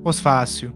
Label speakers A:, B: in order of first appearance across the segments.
A: Pós-fácil.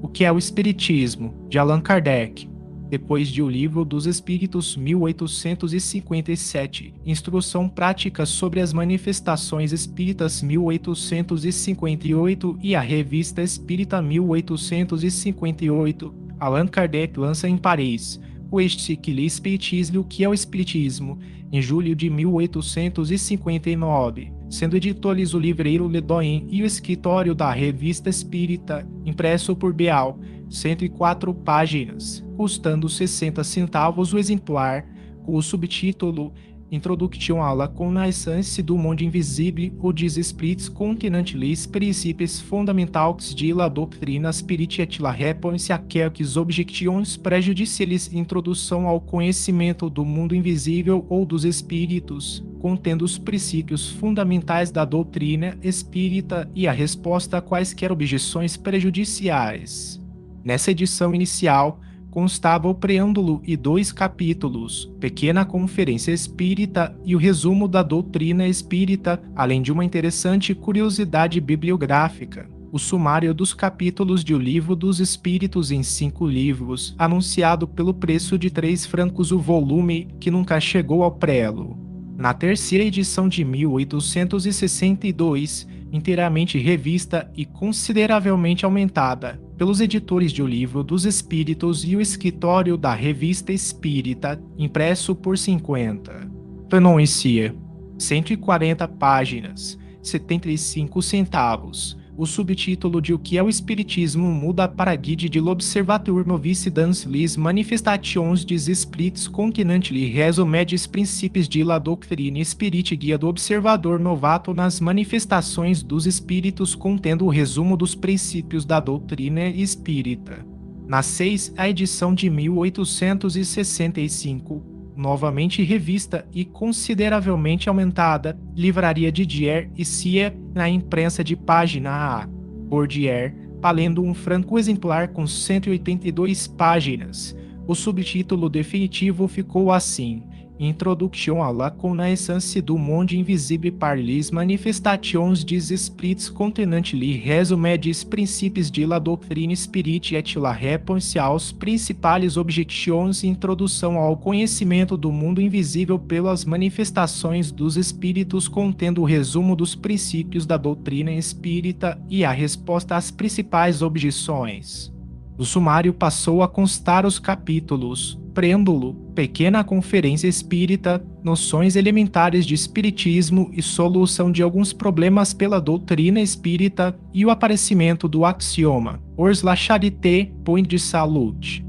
A: O que é o Espiritismo, de Allan Kardec. Depois de O Livro dos Espíritos, 1857, Instrução Prática sobre as Manifestações Espíritas, 1858 e a Revista Espírita, 1858, Allan Kardec lança em Paris o Article Espiritisme, o que é o Espiritismo, em julho de 1859, sendo editores o livreiro Ledoyen e o escritório da Revista Espírita, impresso por Beal, 104 páginas, custando 60 centavos o exemplar, com o subtítulo Introduction à la connaissance du monde invisible ou des esprits contenant les principes fondamentaux de la doutrina spirit et la réponse à quelques objections prejudiciais. Introdução ao conhecimento do mundo invisível ou dos espíritos, contendo os princípios fundamentais da doutrina espírita e a resposta a quaisquer objeções prejudiciais. Nessa edição inicial, constava o preâmbulo e 2 capítulos, Pequena Conferência Espírita e o resumo da doutrina espírita, além de uma interessante curiosidade bibliográfica, o sumário dos capítulos de O Livro dos Espíritos em 5 livros, anunciado pelo preço de 3 francos o volume, que nunca chegou ao prelo. Na terceira edição de 1862, inteiramente revista e consideravelmente aumentada, pelos editores de O Livro dos Espíritos e o escritório da Revista Espírita, impresso por 50. Renoncie. 140 páginas, 75 centavos. O subtítulo de O que é o Espiritismo muda para guide de l'Observateur novice dans les manifestations des esprits contenant les résumés des principes de la doctrine spirit, guia do observador novato nas manifestações dos espíritos, contendo o resumo dos princípios da doutrina espírita. Na 6, a edição de 1865, novamente revista e consideravelmente aumentada, Livraria Didier e Cia, na imprensa de página A. Bordier, valendo um franco exemplar com 182 páginas. O subtítulo definitivo ficou assim: Introduction à la connaissance du monde invisible par les manifestations des esprits contenant les résumés des principes de la doctrine spirit et la réponse aos principales objections. Introdução ao conhecimento do mundo invisível pelas manifestações dos espíritos, contendo o resumo dos princípios da doutrina espírita e a resposta às principais objeções. O sumário passou a constar os capítulos: Preâmbulo, Pequena Conferência Espírita, Noções Elementares de Espiritismo e Solução de alguns problemas pela doutrina espírita, e o aparecimento do axioma Hors la charité, point de salut.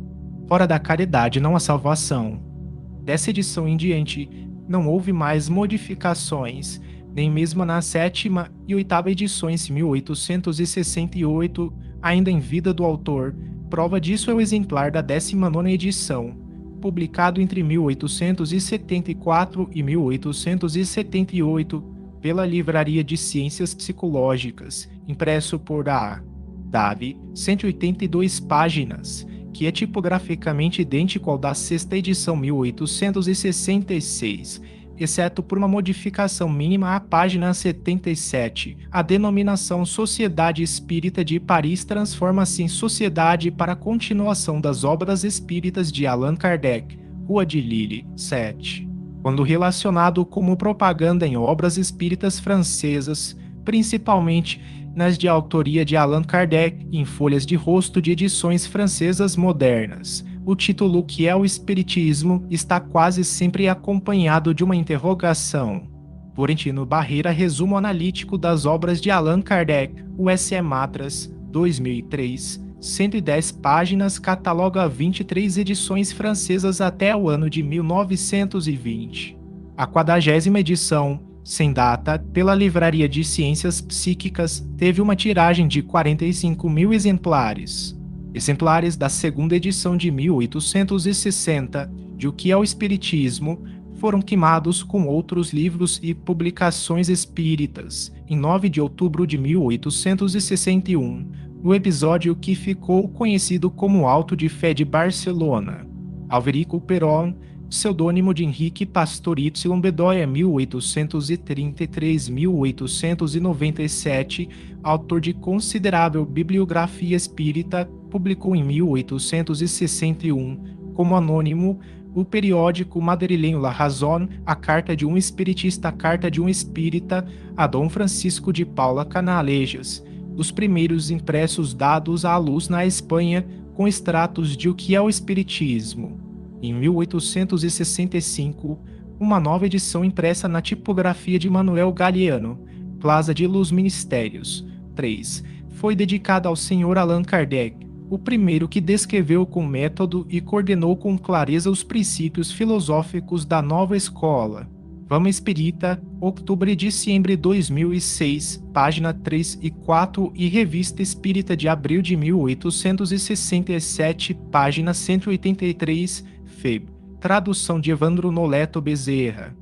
A: Fora da caridade não há salvação. Dessa edição em diante, não houve mais modificações, nem mesmo na 7ª e 8ª edições, 1868, ainda em vida do autor. Prova disso é o exemplar da 19ª edição, publicado entre 1874 e 1878 pela Livraria de Ciências Psicológicas, impresso por A. Davi, 182 páginas, que é tipograficamente idêntico ao da 6ª edição 1866, exceto por uma modificação mínima à página 77. A denominação Sociedade Espírita de Paris transforma-se em Sociedade para a continuação das obras espíritas de Allan Kardec, Rua de Lille, 7. Quando relacionado como propaganda em obras espíritas francesas, principalmente nas de autoria de Allan Kardec, em folhas de rosto de edições francesas modernas, o título que é o Espiritismo está quase sempre acompanhado de uma interrogação. Florentino Barreira, resumo analítico das obras de Allan Kardec, o S.E. Matras, 2003, 110 páginas, cataloga 23 edições francesas até o ano de 1920. A 40ª edição, sem data, pela Livraria de Ciências Psíquicas, teve uma tiragem de 45 mil exemplares. Exemplares da 2ª edição de 1860, de O que é o Espiritismo, foram queimados com outros livros e publicações espíritas, em 9 de outubro de 1861, no episódio que ficou conhecido como Auto de Fé de Barcelona. Alverico Peron, pseudônimo de Henrique Pastorito Bedoya, 1833-1897, autor de considerável bibliografia espírita, publicou em 1861, como anônimo, o periódico madrilenho La Razón, a Carta de um Espiritista, a Carta de um Espírita, a Dom Francisco de Paula Canalejas, os primeiros impressos dados à luz na Espanha, com extratos de O que é o Espiritismo. Em 1865, uma nova edição impressa na tipografia de Manuel Galeano, Plaza de Los Ministérios, 3, foi dedicada ao Sr. Allan Kardec, o primeiro que descreveu com método e coordenou com clareza os princípios filosóficos da nova escola. Vama Espírita, outubro e dezembro de 2006, página 3 e 4 e Revista Espírita de abril de 1867, página 183, Feb. Tradução de Evandro Noleto Bezerra.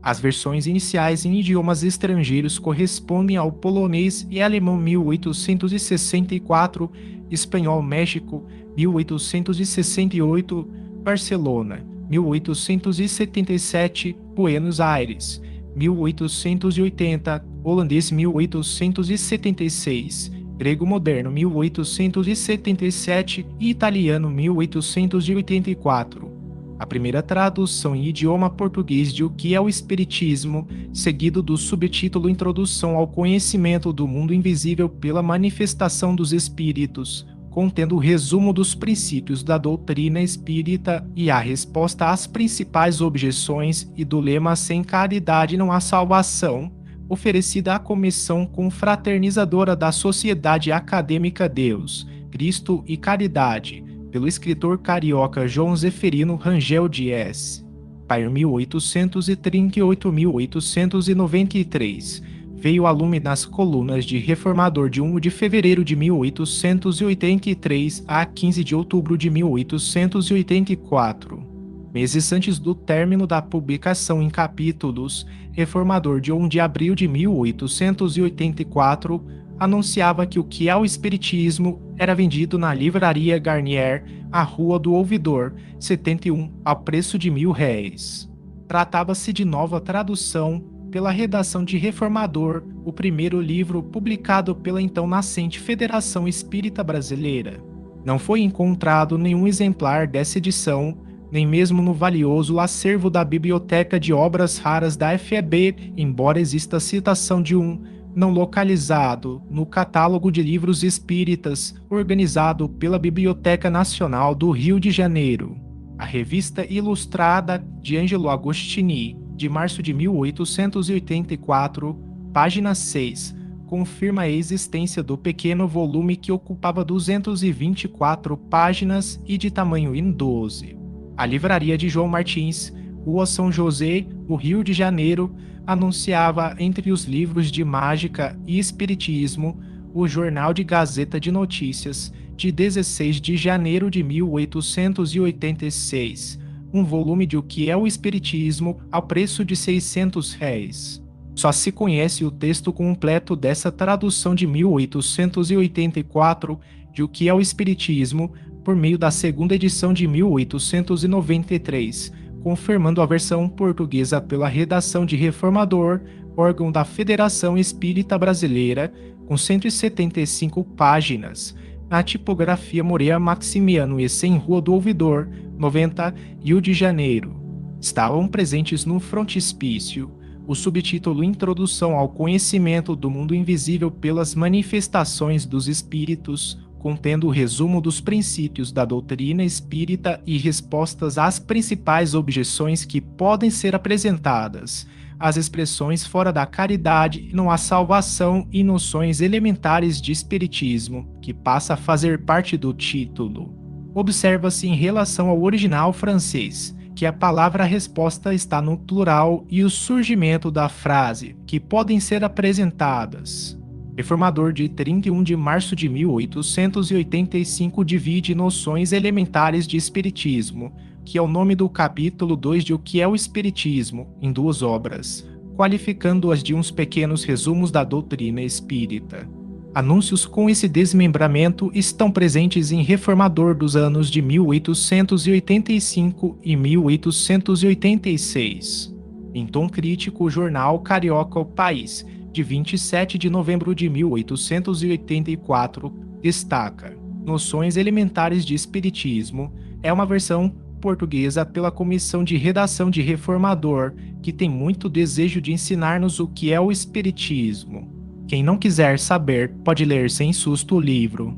A: As versões iniciais em idiomas estrangeiros correspondem ao polonês e alemão 1864, espanhol México 1868, Barcelona 1877, Buenos Aires 1880, holandês 1876, grego moderno 1877 e italiano 1884. A primeira tradução em idioma português de O que é o Espiritismo, seguido do subtítulo Introdução ao Conhecimento do Mundo Invisível pela Manifestação dos Espíritos, contendo o resumo dos princípios da doutrina espírita e a resposta às principais objeções e do lema Sem caridade não há salvação, oferecida à Comissão Confraternizadora da Sociedade Acadêmica Deus, Cristo e Caridade, pelo escritor carioca João Zeferino Rangel Dias. Para 1838-1893, veio a lume nas colunas de Reformador de 1 de fevereiro de 1883 a 15 de outubro de 1884. Meses antes do término da publicação em capítulos, Reformador de 1 de abril de 1884, anunciava que O que é o Espiritismo era vendido na Livraria Garnier, à Rua do Ouvidor, 71, ao preço de R$1.000. Tratava-se de nova tradução pela redação de Reformador, o primeiro livro publicado pela então nascente Federação Espírita Brasileira. Não foi encontrado nenhum exemplar dessa edição, nem mesmo no valioso acervo da Biblioteca de Obras Raras da FEB, embora exista citação de um não localizado no Catálogo de Livros Espíritas, organizado pela Biblioteca Nacional do Rio de Janeiro. A Revista Ilustrada de Angelo Agostini, de março de 1884, página 6, confirma a existência do pequeno volume que ocupava 224 páginas e de tamanho em 12. A Livraria de João Martins, Rua São José, no Rio de Janeiro, anunciava entre os livros de mágica e espiritismo o Jornal de Gazeta de Notícias, de 16 de janeiro de 1886, um volume de O que é o Espiritismo ao preço de R$600. Só se conhece o texto completo dessa tradução de 1884 de O que é o Espiritismo por meio da segunda edição de 1893, confirmando a versão portuguesa pela redação de Reformador, órgão da Federação Espírita Brasileira, com 175 páginas, na tipografia Moreira Maximiano e sem Rua do Ouvidor, 90, Rio de Janeiro. Estavam presentes no frontispício o subtítulo Introdução ao Conhecimento do Mundo Invisível pelas Manifestações dos Espíritos, contendo o resumo dos princípios da doutrina espírita e respostas às principais objeções que podem ser apresentadas, as expressões fora da caridade, não há salvação e noções elementares de espiritismo, que passa a fazer parte do título. Observa-se em relação ao original francês, que a palavra resposta está no plural e o surgimento da frase, que podem ser apresentadas. Reformador de 31 de março de 1885 divide noções elementares de espiritismo, que é o nome do capítulo 2 de O que é o Espiritismo, em duas obras, qualificando-as de uns pequenos resumos da doutrina espírita. Anúncios com esse desmembramento estão presentes em Reformador dos anos de 1885 e 1886. Em tom crítico, o jornal carioca O País, de 27 de novembro de 1884, destaca: Noções Elementares de Espiritismo é uma versão portuguesa pela Comissão de Redação de Reformador, que tem muito desejo de ensinar-nos o que é o Espiritismo. Quem não quiser saber pode ler sem susto o livro.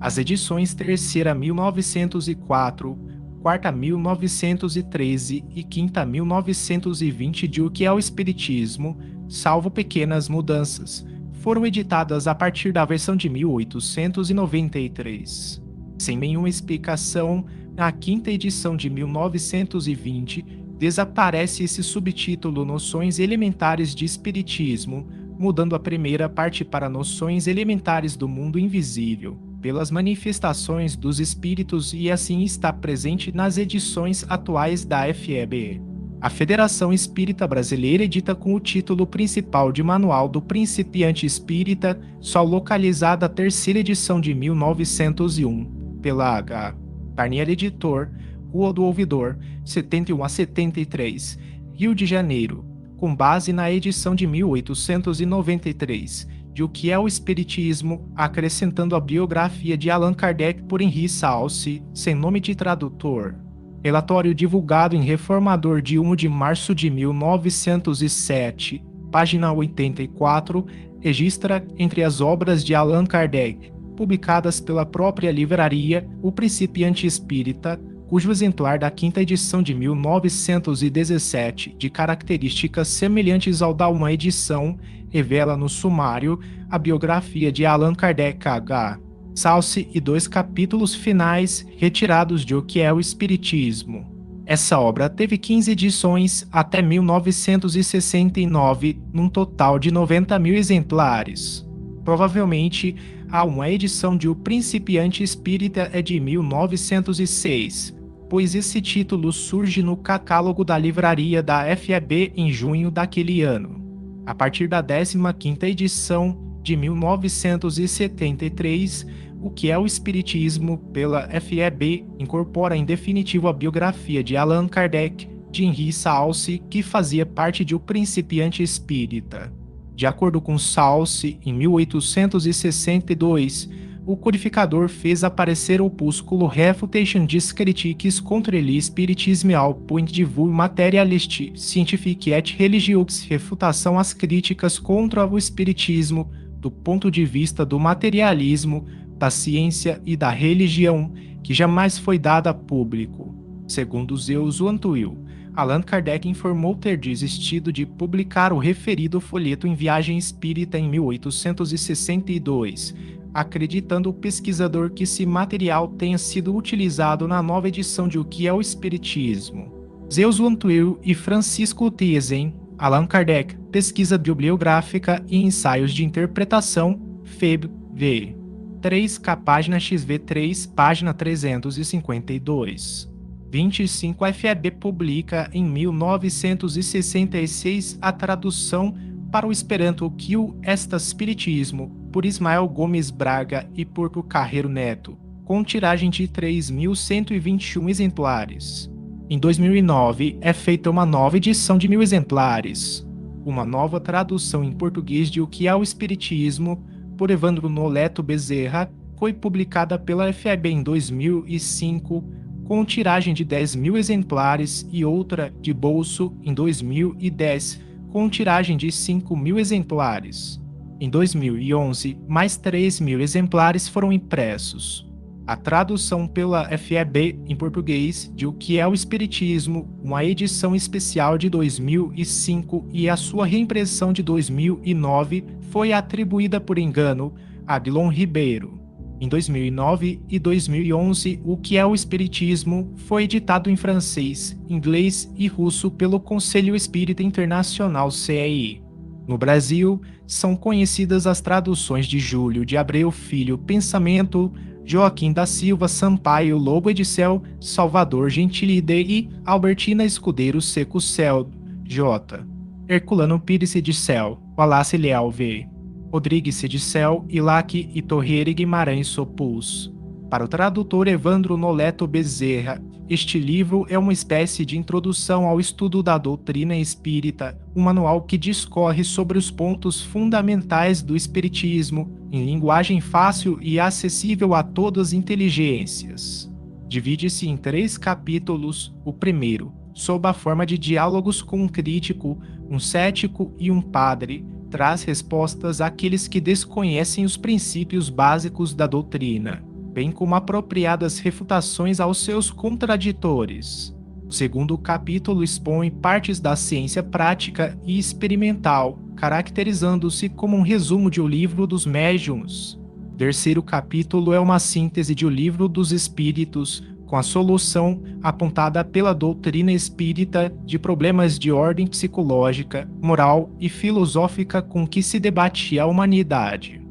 A: As edições Terceira 1904, Quarta 1913 e Quinta 1920 de O que é o Espiritismo, salvo pequenas mudanças, foram editadas a partir da versão de 1893. Sem nenhuma explicação, na quinta edição de 1920, desaparece esse subtítulo Noções Elementares de Espiritismo, mudando a primeira parte para Noções Elementares do Mundo Invisível, pelas manifestações dos espíritos, e assim está presente nas edições atuais da FEB. A Federação Espírita Brasileira edita com o título principal de Manual do Principiante Espírita, só localizada a terceira edição de 1901, pela H. Barnier Editor, Rua do Ouvidor, 71 a 73, Rio de Janeiro, com base na edição de 1893, de O que é o Espiritismo, acrescentando a biografia de Allan Kardec por Henri Salce, sem nome de tradutor. Relatório divulgado em Reformador de 1 de março de 1907, página 84, registra, entre as obras de Allan Kardec, publicadas pela própria livraria, O Principiante Espírita, cujo exemplar da quinta edição de 1917, de características semelhantes ao da uma edição, revela no sumário a biografia de Allan Kardec H. Salce e 2 capítulos finais retirados de O que é o Espiritismo. Essa obra teve 15 edições até 1969, num total de 90.000 exemplares. Provavelmente, a uma edição de O Principiante Espírita é de 1906, pois esse título surge no catálogo da livraria da FEB em junho daquele ano. A partir da 15ª edição de 1973, O que é o Espiritismo, pela FEB, incorpora em definitivo a biografia de Allan Kardec, de Henri Salce, que fazia parte de O Principiante Espírita. De acordo com Salce, em 1862, o codificador fez aparecer o opúsculo Refutation des Critiques contre l'Espiritisme au point de vue materialiste, scientifique et religieux, refutação às críticas contra o espiritismo do ponto de vista do materialismo, da ciência e da religião, que jamais foi dada a público. Segundo Zeus Antuil, Allan Kardec informou ter desistido de publicar o referido folheto em Viagem Espírita em 1862, acreditando o pesquisador que esse material tenha sido utilizado na nova edição de O que é o Espiritismo. Zeus Antuil e Francisco Thiesen, Allan Kardec, Pesquisa Bibliográfica e Ensaios de Interpretação, FEB V. 3K, página XV3, página 352. 25 A FEB publica em 1966 a tradução para o Esperanto que o Esta Spiritismo, por Ismael Gomes Braga e Porto Carreiro Neto, com tiragem de 3.121 exemplares. Em 2009, é feita uma nova edição de 1.000 exemplares. Uma nova tradução em português de O que é o Espiritismo, por Evandro Noleto Bezerra, foi publicada pela FEB em 2005, com tiragem de 10.000 exemplares, e outra, de bolso, em 2010, com tiragem de 5.000 exemplares. Em 2011, mais 3.000 exemplares foram impressos. A tradução pela FEB em português de O que é o Espiritismo, uma edição especial de 2005 e a sua reimpressão de 2009 foi atribuída por engano a Adilon Ribeiro. Em 2009 e 2011, O que é o Espiritismo foi editado em francês, inglês e russo pelo Conselho Espírita Internacional CEI. No Brasil, são conhecidas as traduções de Júlio de Abreu Filho Pensamento, Joaquim da Silva Sampaio Lobo Edicel, Salvador Gentilide e Albertina Escudeiro Seco Cel, J. Herculano Pires Edicel, Wallace Leal V. Rodrigues Sedicel, Ilaque e Torreira Guimarães Sopus. Para o tradutor Evandro Noleto Bezerra, este livro é uma espécie de introdução ao estudo da doutrina espírita, um manual que discorre sobre os pontos fundamentais do espiritismo, em linguagem fácil e acessível a todas as inteligências. Divide-se em 3 capítulos. O primeiro, sob a forma de diálogos com um crítico, um cético e um padre, traz respostas àqueles que desconhecem os princípios básicos da doutrina, bem como apropriadas refutações aos seus contraditores. O segundo capítulo expõe partes da ciência prática e experimental, caracterizando-se como um resumo de O Livro dos Médiuns. O terceiro capítulo é uma síntese de O Livro dos Espíritos, com a solução apontada pela doutrina espírita de problemas de ordem psicológica, moral e filosófica com que se debatia a humanidade.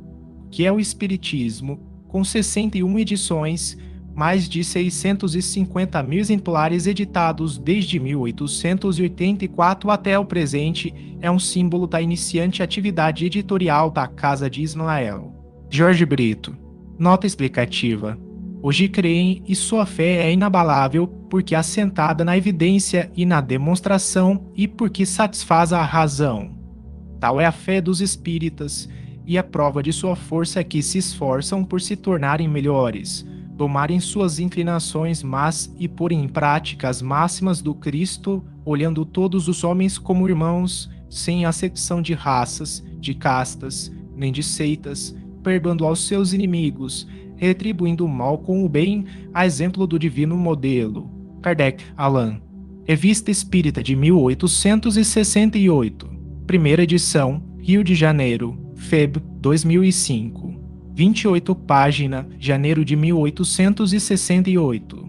A: O que é o Espiritismo? Com 61 edições, mais de 650 mil exemplares editados desde 1884 até o presente, é um símbolo da iniciante atividade editorial da Casa de Ismael. Jorge Brito. Nota explicativa. Hoje creem e sua fé é inabalável porque assentada na evidência e na demonstração e porque satisfaz a razão. Tal é a fé dos espíritas, e a prova de sua força é que se esforçam por se tornarem melhores, domarem suas inclinações más e porem em prática as máximas do Cristo, olhando todos os homens como irmãos, sem acepção de raças, de castas, nem de seitas, perdoando aos seus inimigos, retribuindo o mal com o bem, a exemplo do divino modelo. Kardec, Allan. Revista Espírita de 1868. Primeira edição, Rio de Janeiro, Feb. 2005. 28 página, janeiro de 1868.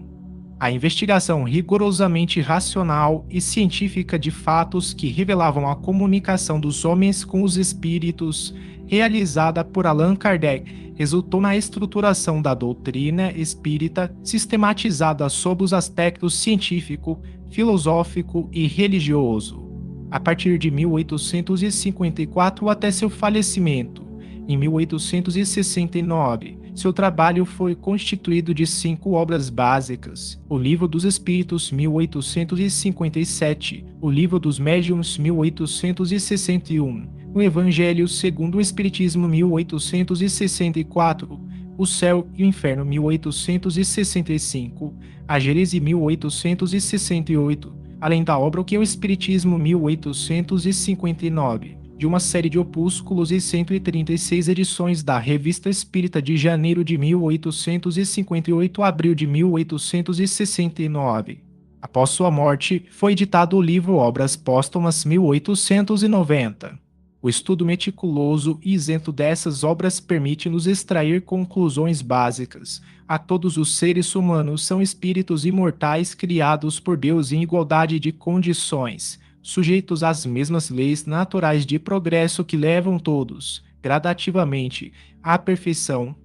A: A investigação rigorosamente racional e científica de fatos que revelavam a comunicação dos homens com os espíritos, realizada por Allan Kardec, resultou na estruturação da doutrina espírita sistematizada sob os aspectos científico, filosófico e religioso. A partir de 1854 até seu falecimento, em 1869, seu trabalho foi constituído de 5 obras básicas: O Livro dos Espíritos, 1857, O Livro dos Médiuns, 1861, O Evangelho segundo o Espiritismo, 1864, O Céu e o Inferno, 1865, A Gênese, 1868, além da obra O que é o Espiritismo, 1859, de uma série de opúsculos e 136 edições da Revista Espírita de janeiro de 1858 a abril de 1869. Após sua morte, foi editado o livro Obras Póstumas 1890. O estudo meticuloso e isento dessas obras permite-nos extrair conclusões básicas. A todos os seres humanos são espíritos imortais criados por Deus em igualdade de condições, sujeitos às mesmas leis naturais de progresso que levam todos, gradativamente, à perfeição.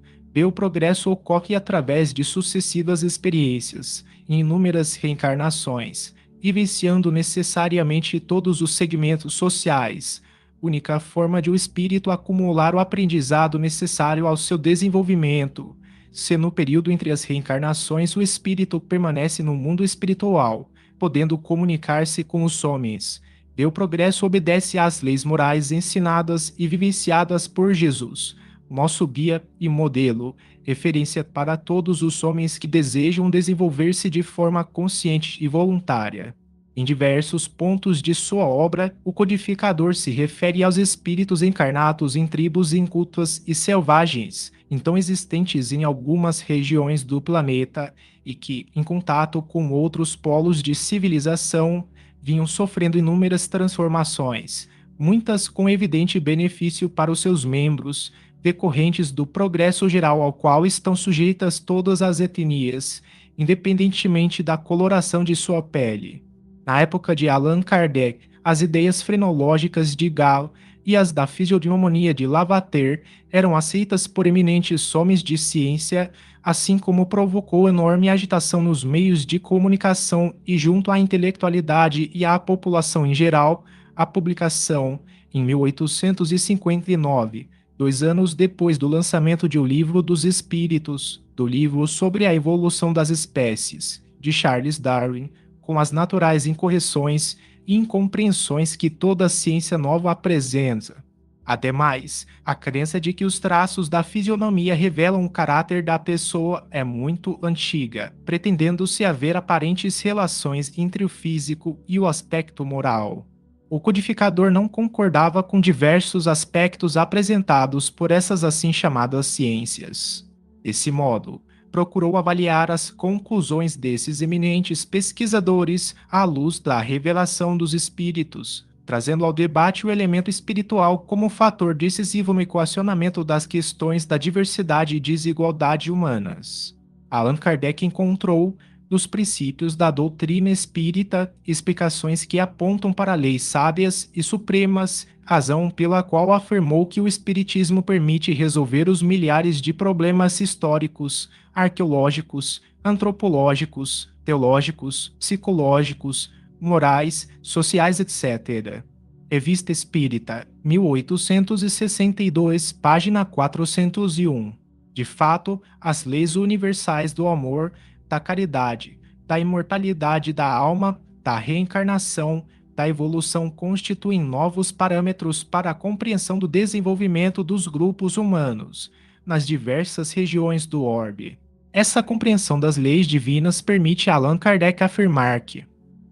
A: O progresso ocorre através de sucessivas experiências, em inúmeras reencarnações, vivenciando necessariamente todos os segmentos sociais, única forma de o espírito acumular o aprendizado necessário ao seu desenvolvimento. Se no período entre as reencarnações o espírito permanece no mundo espiritual, podendo comunicar-se com os homens, o progresso obedece às leis morais ensinadas e vivenciadas por Jesus, nosso guia e modelo, referência para todos os homens que desejam desenvolver-se de forma consciente e voluntária. Em diversos pontos de sua obra, o codificador se refere aos espíritos encarnados em tribos incultas e selvagens, então existentes em algumas regiões do planeta e que, em contato com outros polos de civilização, vinham sofrendo inúmeras transformações, muitas com evidente benefício para os seus membros, decorrentes do progresso geral ao qual estão sujeitas todas as etnias, independentemente da coloração de sua pele. Na época de Allan Kardec, as ideias frenológicas de Galo e as da fisiognomonia de Lavater eram aceitas por eminentes homens de ciência, assim como provocou enorme agitação nos meios de comunicação e junto à intelectualidade e à população em geral, a publicação, em 1859, 2 anos depois do lançamento de O Livro dos Espíritos, do livro sobre a evolução das espécies, de Charles Darwin, com as naturais incorreções e incompreensões que toda ciência nova apresenta. Ademais, a crença de que os traços da fisionomia revelam o caráter da pessoa é muito antiga, pretendendo-se haver aparentes relações entre o físico e o aspecto moral. O codificador não concordava com diversos aspectos apresentados por essas assim chamadas ciências. Desse modo, procurou avaliar as conclusões desses eminentes pesquisadores à luz da revelação dos espíritos, trazendo ao debate o elemento espiritual como fator decisivo no equacionamento das questões da diversidade e desigualdade humanas. Allan Kardec encontrou, nos princípios da doutrina espírita, explicações que apontam para leis sábias e supremas, razão pela qual afirmou que o espiritismo permite resolver os milhares de problemas históricos, arqueológicos, antropológicos, teológicos, psicológicos, morais, sociais, etc. Revista Espírita, 1862, página 401. De fato, as leis universais do amor, da caridade, da imortalidade da alma, da reencarnação, da evolução constituem novos parâmetros para a compreensão do desenvolvimento dos grupos humanos, nas diversas regiões do orbe. Essa compreensão das leis divinas permite a Allan Kardec afirmar que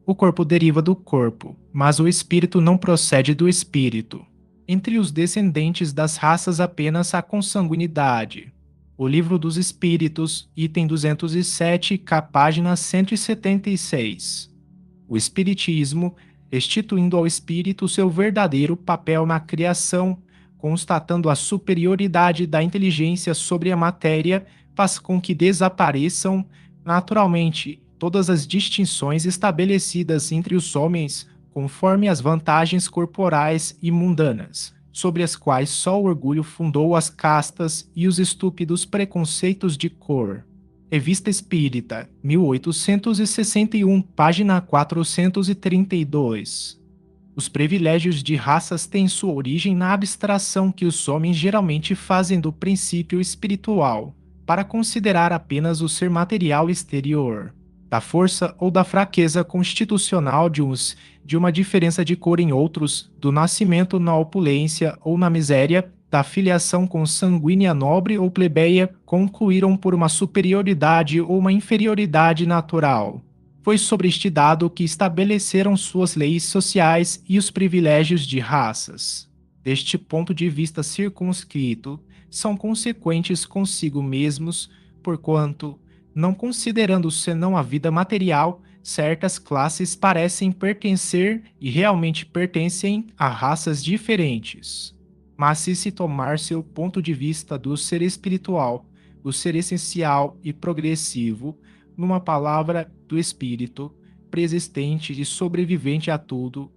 A: o corpo deriva do corpo, mas o espírito não procede do espírito. Entre os descendentes das raças apenas há consanguinidade. O Livro dos Espíritos, item 207, página 176. O Espiritismo, restituindo ao espírito seu verdadeiro papel na criação, constatando a superioridade da inteligência sobre a matéria, faz com que desapareçam, naturalmente, todas as distinções estabelecidas entre os homens conforme as vantagens corporais e mundanas, sobre as quais só o orgulho fundou as castas e os estúpidos preconceitos de cor. Revista Espírita, 1861, página 432. Os privilégios de raças têm sua origem na abstração que os homens geralmente fazem do princípio espiritual, para considerar apenas o ser material exterior, da força ou da fraqueza constitucional de uns, de uma diferença de cor em outros, do nascimento na opulência ou na miséria, da filiação consanguínea nobre ou plebeia, concluíram por uma superioridade ou uma inferioridade natural. Foi sobre este dado que estabeleceram suas leis sociais e os privilégios de raças. Deste ponto de vista circunscrito, são consequentes consigo mesmos, porquanto, não considerando senão a vida material, certas classes parecem pertencer e realmente pertencem a raças diferentes. Mas se tomar-se o ponto de vista do ser espiritual, do ser essencial e progressivo, numa palavra, do espírito, preexistente e sobrevivente a tudo,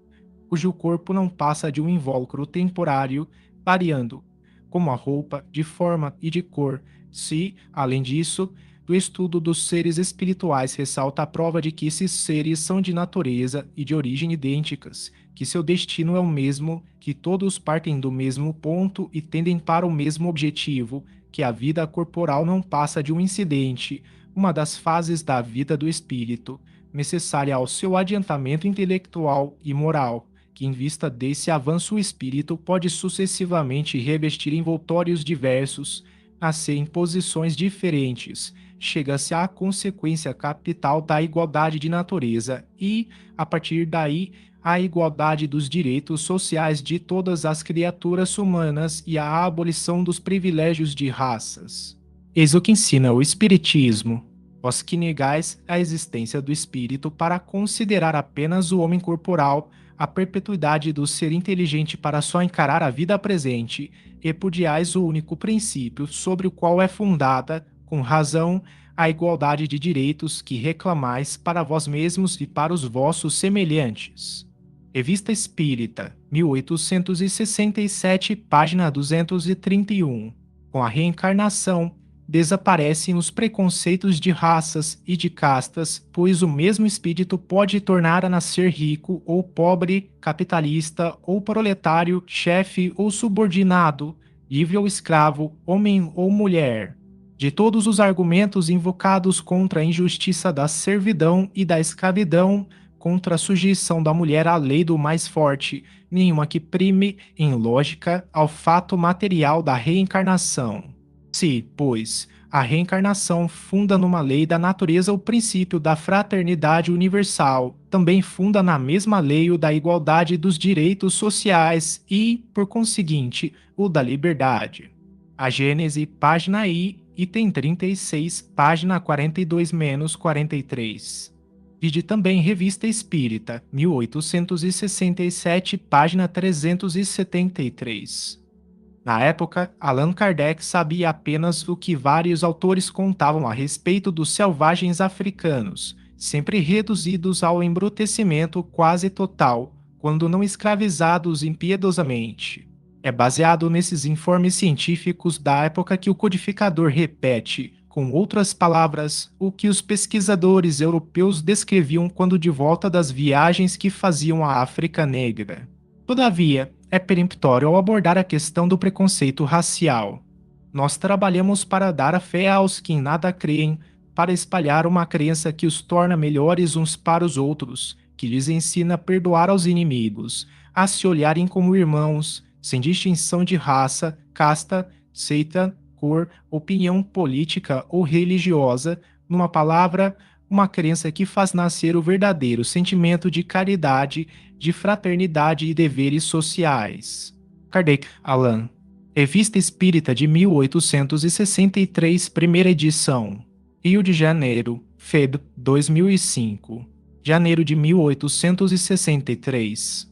A: cujo corpo não passa de um invólucro temporário, variando, como a roupa, de forma e de cor, se, além disso, do estudo dos seres espirituais ressalta a prova de que esses seres são de natureza e de origem idênticas, que seu destino é o mesmo, que todos partem do mesmo ponto e tendem para o mesmo objetivo, que a vida corporal não passa de um incidente, uma das fases da vida do espírito, necessária ao seu adiantamento intelectual e moral, que em vista desse avanço o espírito pode sucessivamente revestir envoltórios diversos, nascer em posições diferentes, chega-se à consequência capital da igualdade de natureza e, a partir daí, à igualdade dos direitos sociais de todas as criaturas humanas e à abolição dos privilégios de raças. Eis o que ensina o Espiritismo. Vós que negais a existência do espírito para considerar apenas o homem corporal, a perpetuidade do ser inteligente para só encarar a vida presente, repudiais o único princípio sobre o qual é fundada, com razão, a igualdade de direitos que reclamais para vós mesmos e para os vossos semelhantes. Revista Espírita, 1867, página 231. Com a reencarnação, desaparecem os preconceitos de raças e de castas, pois o mesmo espírito pode tornar a nascer rico ou pobre, capitalista ou proletário, chefe ou subordinado, livre ou escravo, homem ou mulher. De todos os argumentos invocados contra a injustiça da servidão e da escravidão, contra a sujeição da mulher à lei do mais forte, nenhuma que prime, em lógica, ao fato material da reencarnação. Se, pois, a reencarnação funda numa lei da natureza o princípio da fraternidade universal, também funda na mesma lei o da igualdade dos direitos sociais e, por conseguinte, o da liberdade. A Gênese, página I, item 36, página 42-43. Vide também Revista Espírita, 1867, página 373. Na época, Allan Kardec sabia apenas o que vários autores contavam a respeito dos selvagens africanos, sempre reduzidos ao embrutecimento quase total, quando não escravizados impiedosamente. É baseado nesses informes científicos da época que o codificador repete, com outras palavras, o que os pesquisadores europeus descreviam quando de volta das viagens que faziam à África Negra. Todavia, é peremptório ao abordar a questão do preconceito racial. Nós trabalhamos para dar a fé aos que em nada creem, para espalhar uma crença que os torna melhores uns para os outros, que lhes ensina a perdoar aos inimigos, a se olharem como irmãos, sem distinção de raça, casta, seita, cor, opinião política ou religiosa, numa palavra, uma crença que faz nascer o verdadeiro sentimento de caridade, de fraternidade e deveres sociais. Kardec, Allan. Revista Espírita de 1863, primeira edição. Rio de Janeiro, FEB 2005. Janeiro de 1863.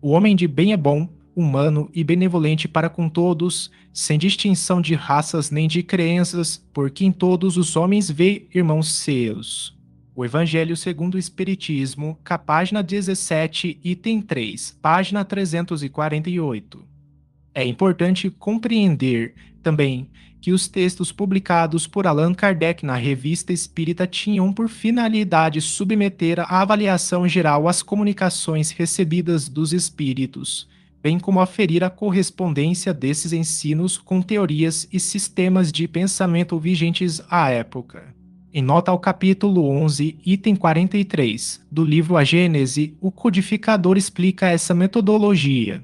A: O homem de bem é bom, humano e benevolente para com todos, sem distinção de raças nem de crenças, porque em todos os homens vê irmãos seus. O Evangelho segundo o Espiritismo, página 17, item 3, página 348. É importante compreender, também, que os textos publicados por Allan Kardec na Revista Espírita tinham por finalidade submeter à avaliação geral as comunicações recebidas dos espíritos, bem como aferir a correspondência desses ensinos com teorias e sistemas de pensamento vigentes à época. Em nota ao capítulo 11, item 43, do livro A Gênese, o codificador explica essa metodologia.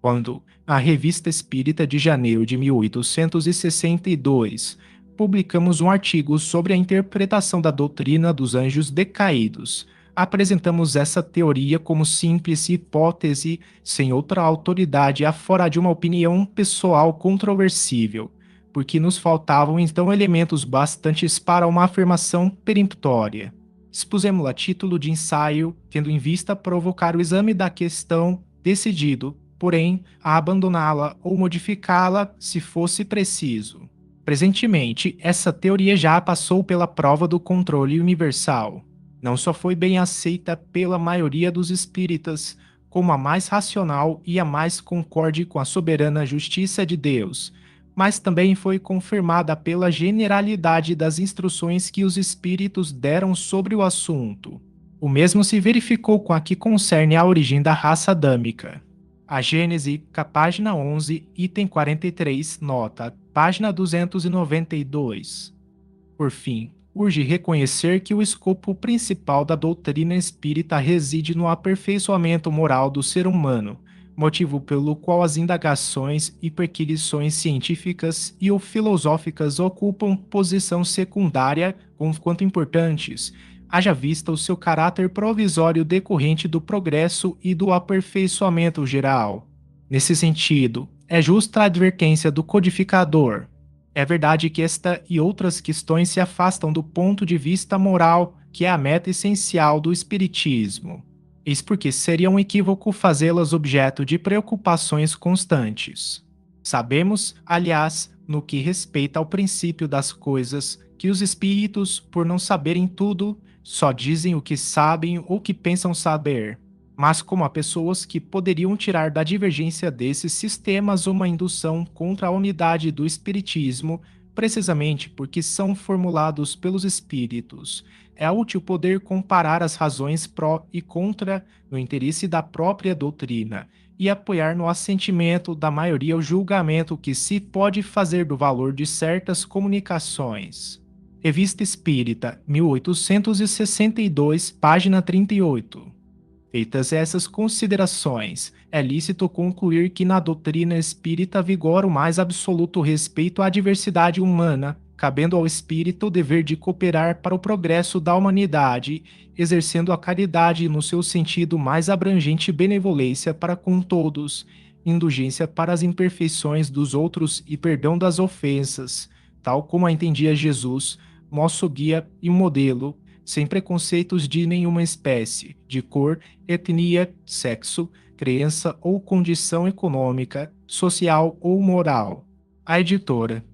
A: Quando, na Revista Espírita de janeiro de 1862, publicamos um artigo sobre a interpretação da doutrina dos anjos decaídos, apresentamos essa teoria como simples hipótese, sem outra autoridade afora de uma opinião pessoal controversível, porque nos faltavam então elementos bastantes para uma afirmação peremptória. Expusemos-la a título de ensaio, tendo em vista provocar o exame da questão, decidido, porém, a abandoná-la ou modificá-la se fosse preciso. Presentemente, essa teoria já passou pela prova do controle universal. Não só foi bem aceita pela maioria dos espíritas, como a mais racional e a mais concorde com a soberana justiça de Deus, mas também foi confirmada pela generalidade das instruções que os espíritos deram sobre o assunto. O mesmo se verificou com a que concerne a origem da raça adâmica. A Gênese, página 11, item 43, nota, página 292. Por fim, urge reconhecer que o escopo principal da doutrina espírita reside no aperfeiçoamento moral do ser humano, motivo pelo qual as indagações e perquisições científicas e ou filosóficas ocupam posição secundária, conquanto importantes, haja vista o seu caráter provisório decorrente do progresso e do aperfeiçoamento geral. Nesse sentido, é justa a advertência do codificador. É verdade que esta e outras questões se afastam do ponto de vista moral, que é a meta essencial do espiritismo. Eis porque seria um equívoco fazê-las objeto de preocupações constantes. Sabemos, aliás, no que respeita ao princípio das coisas, que os espíritos, por não saberem tudo, só dizem o que sabem ou que pensam saber. Mas como há pessoas que poderiam tirar da divergência desses sistemas uma indução contra a unidade do espiritismo, precisamente porque são formulados pelos espíritos, é útil poder comparar as razões pró e contra no interesse da própria doutrina, e apoiar no assentimento da maioria o julgamento que se pode fazer do valor de certas comunicações. Revista Espírita, 1862, página 38. Feitas essas considerações, é lícito concluir que na doutrina espírita vigora o mais absoluto respeito à diversidade humana, cabendo ao espírito o dever de cooperar para o progresso da humanidade, exercendo a caridade no seu sentido mais abrangente benevolência para com todos, indulgência para as imperfeições dos outros e perdão das ofensas, tal como a entendia Jesus, nosso guia e modelo, sem preconceitos de nenhuma espécie, de cor, etnia, sexo, crença ou condição econômica, social ou moral. A editora.